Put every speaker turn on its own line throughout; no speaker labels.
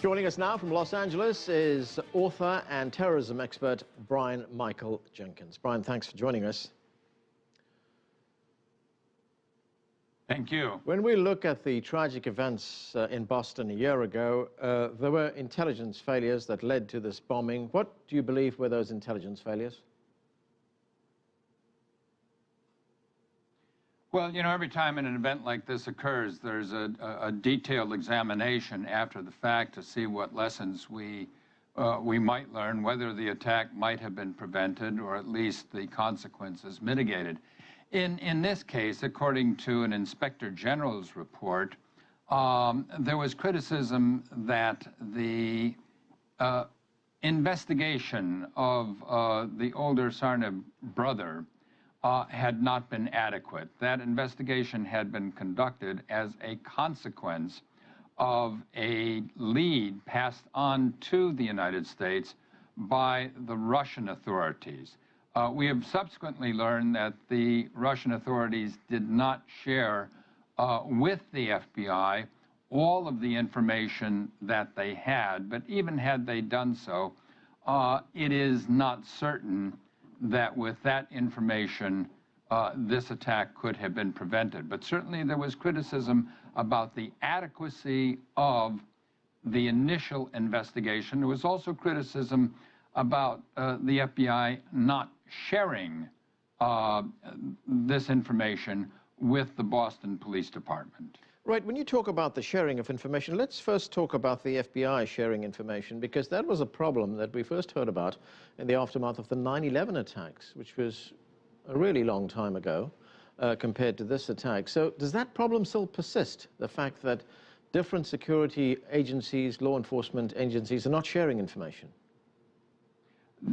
Joining us now from Los Angeles is author and terrorism expert Michael Jenkins. Brian, thanks for joining us.
Thank you.
When we look at the tragic events in Boston a year ago, there were intelligence failures that led to this bombing. What do you believe were those intelligence failures?
Well, you know, every time an event like this occurs, there's a detailed examination after the fact to see what lessons we might learn, whether the attack might have been prevented or at least the consequences mitigated. In this case, according to an Inspector General's report, there was criticism that the investigation of the older Sarnab brother had not been adequate. That investigation had been conducted as a consequence of a lead passed on to the United States by the Russian authorities. We have subsequently learned that the Russian authorities did not share with the FBI all of the information that they had, but even had they done so, it is not certain that with that information, this attack could have been prevented. But certainly there was criticism about the adequacy of the initial investigation. There was also criticism about the FBI not sharing this information with the Boston Police Department.
Right, when you talk about the sharing of information, let's first talk about the FBI sharing information, because that was a problem that we first heard about in the aftermath of the 9/11 attacks, which was a really long time ago compared to this attack. So does that problem still persist, the fact that different security agencies, law enforcement agencies are not sharing information?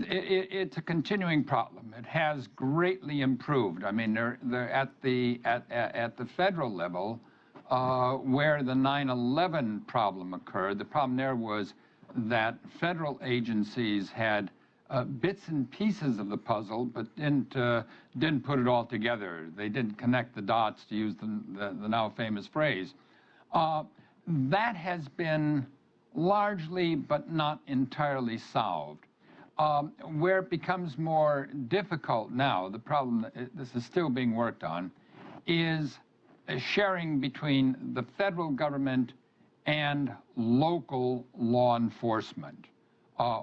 It's a continuing problem. It has greatly improved. I mean, they're at the federal level, where the 9/11 problem occurred. The problem there was that federal agencies had bits and pieces of the puzzle, but didn't put it all together. They didn't connect the dots, to use the now famous phrase. That has been largely, but not entirely, solved. Where it becomes more difficult now, the problem, this is still being worked on, is sharing between the federal government and local law enforcement.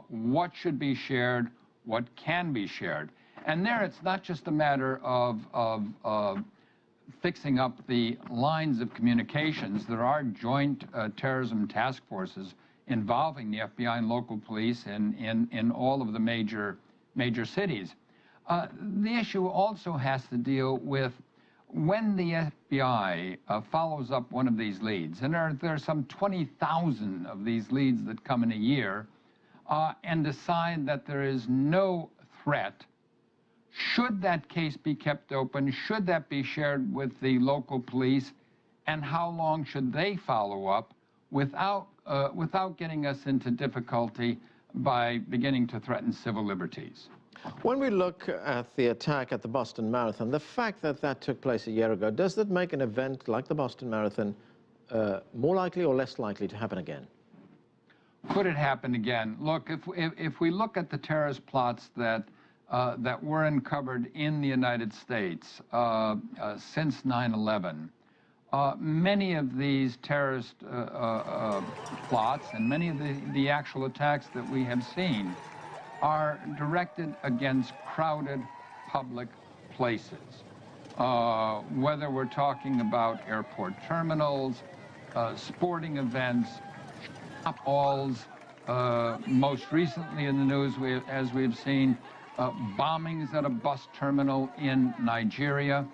What should be shared, what can be shared. And there it's not just a matter of fixing up the lines of communications. There are joint terrorism task forces involving the FBI and local police in all of the major cities. The issue also has to deal with when the FBI follows up one of these leads, and there are some 20,000 of these leads that come in a year, and decide that there is no threat. Should that case be kept open? Should that be shared with the local police? And how long should they follow up without getting us into difficulty by beginning to threaten civil liberties?
When we look at the attack at the Boston Marathon, the fact that that took place a year ago, does that make an event like the Boston Marathon more likely or less likely to happen again?
Could it happen again? Look, if we look at the terrorist plots that were uncovered in the United States since 9/11, many of these terrorist plots and many of the actual attacks that we have seen are directed against crowded public places. Whether we're talking about airport terminals, sporting events, shop malls, most recently in the news, as we've seen, bombings at a bus terminal in Nigeria.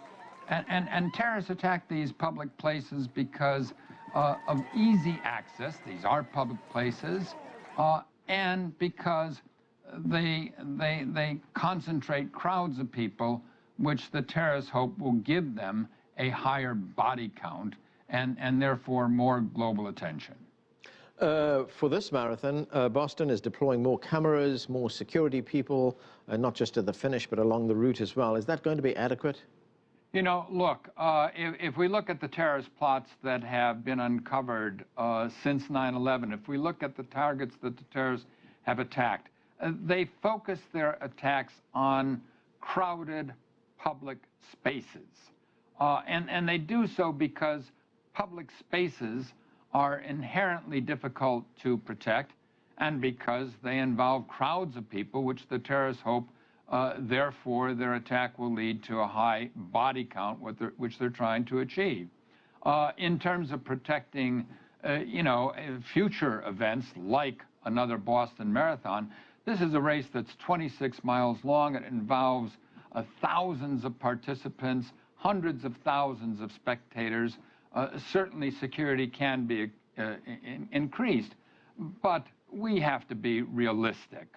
And terrorists attack these public places because of easy access. These are public places, and because they concentrate crowds of people, which the terrorists hope will give them a higher body count and therefore more global attention.
For this marathon, Boston is deploying more cameras, more security people, not just at the finish, but along the route as well. Is that going to be adequate?
You know, look, if we look at the terrorist plots that have been uncovered since 9/11, if we look at the targets that the terrorists have attacked, they focus their attacks on crowded public spaces. And they do so because public spaces are inherently difficult to protect, and because they involve crowds of people, which the terrorists hope therefore, their attack will lead to a high body count, which they're trying to achieve. In terms of protecting, future events like another Boston Marathon, this is a race that's 26 miles long. It involves thousands of participants, hundreds of thousands of spectators. Certainly, security can be increased, but we have to be realistic.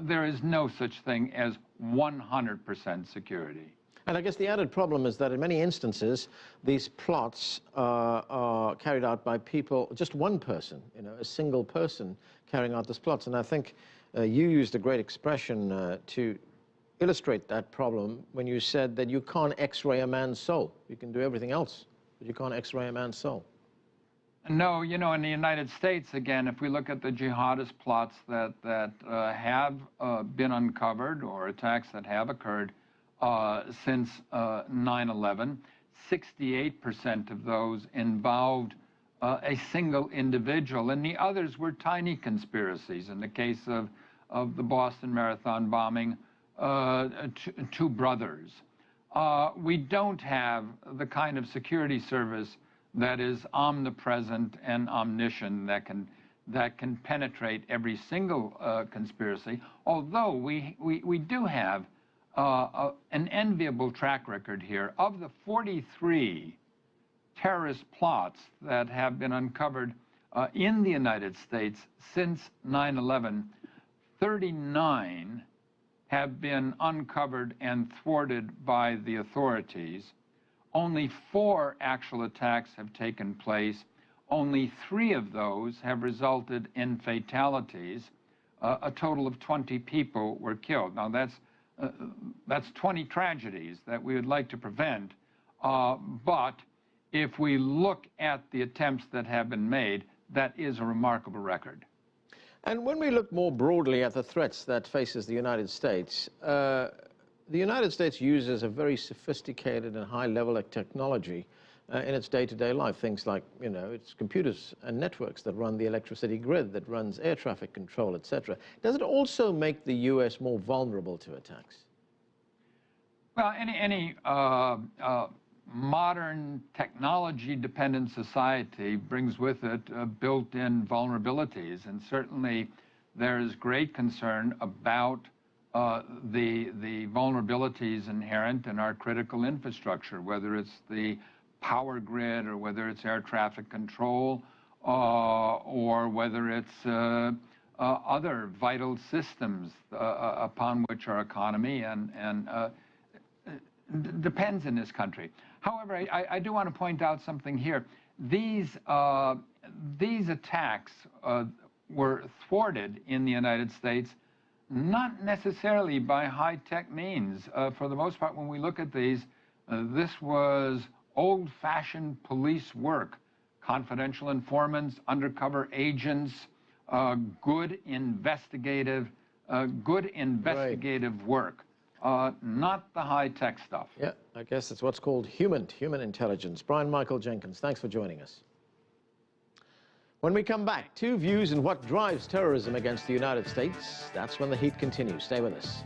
There is no such thing as 100% security.
And I guess the added problem is that in many instances, these plots are carried out by people, just one person, a single person carrying out these plots. And I think you used a great expression to illustrate that problem when you said that you can't X-ray a man's soul. You can do everything else, but you can't X-ray a man's soul.
No, in the United States, again, if we look at the jihadist plots that have been uncovered, or attacks that have occurred since 9/11, 68% of those involved a single individual, and the others were tiny conspiracies. In the case of the Boston Marathon bombing, two brothers. We don't have the kind of security service that is omnipresent and omniscient, that can penetrate every single conspiracy, although we do have an enviable track record here. Of the 43 terrorist plots that have been uncovered in the United States since 9/11, 39 have been uncovered and thwarted by the authorities. Only 4 actual attacks have taken place. Only 3 of those have resulted in fatalities. A total of 20 people were killed. Now, that's 20 tragedies that we would like to prevent. But if we look at the attempts that have been made, that is a remarkable record.
And when we look more broadly at the threats that faces the United States, the United States uses a very sophisticated and high level of technology in its day-to-day life. Things like, its computers and networks that run the electricity grid, that runs air traffic control, etc. Does it also make the U.S. more vulnerable to attacks?
Well, any modern technology-dependent society brings with it built-in vulnerabilities, and certainly there is great concern about the vulnerabilities inherent in our critical infrastructure, whether it's the power grid, or whether it's air traffic control, or whether it's other vital systems upon which our economy and depends in this country. However, I do want to point out something here. These attacks were thwarted in the United States not necessarily by high-tech means. For the most part, when we look at these, this was old-fashioned police work, confidential informants, undercover agents, good investigative work, not the high-tech stuff.
Yeah, I guess it's what's called human intelligence. Michael Jenkins, thanks for joining us. When we come back, 2 views on what drives terrorism against the United States. That's when the heat continues. Stay with us.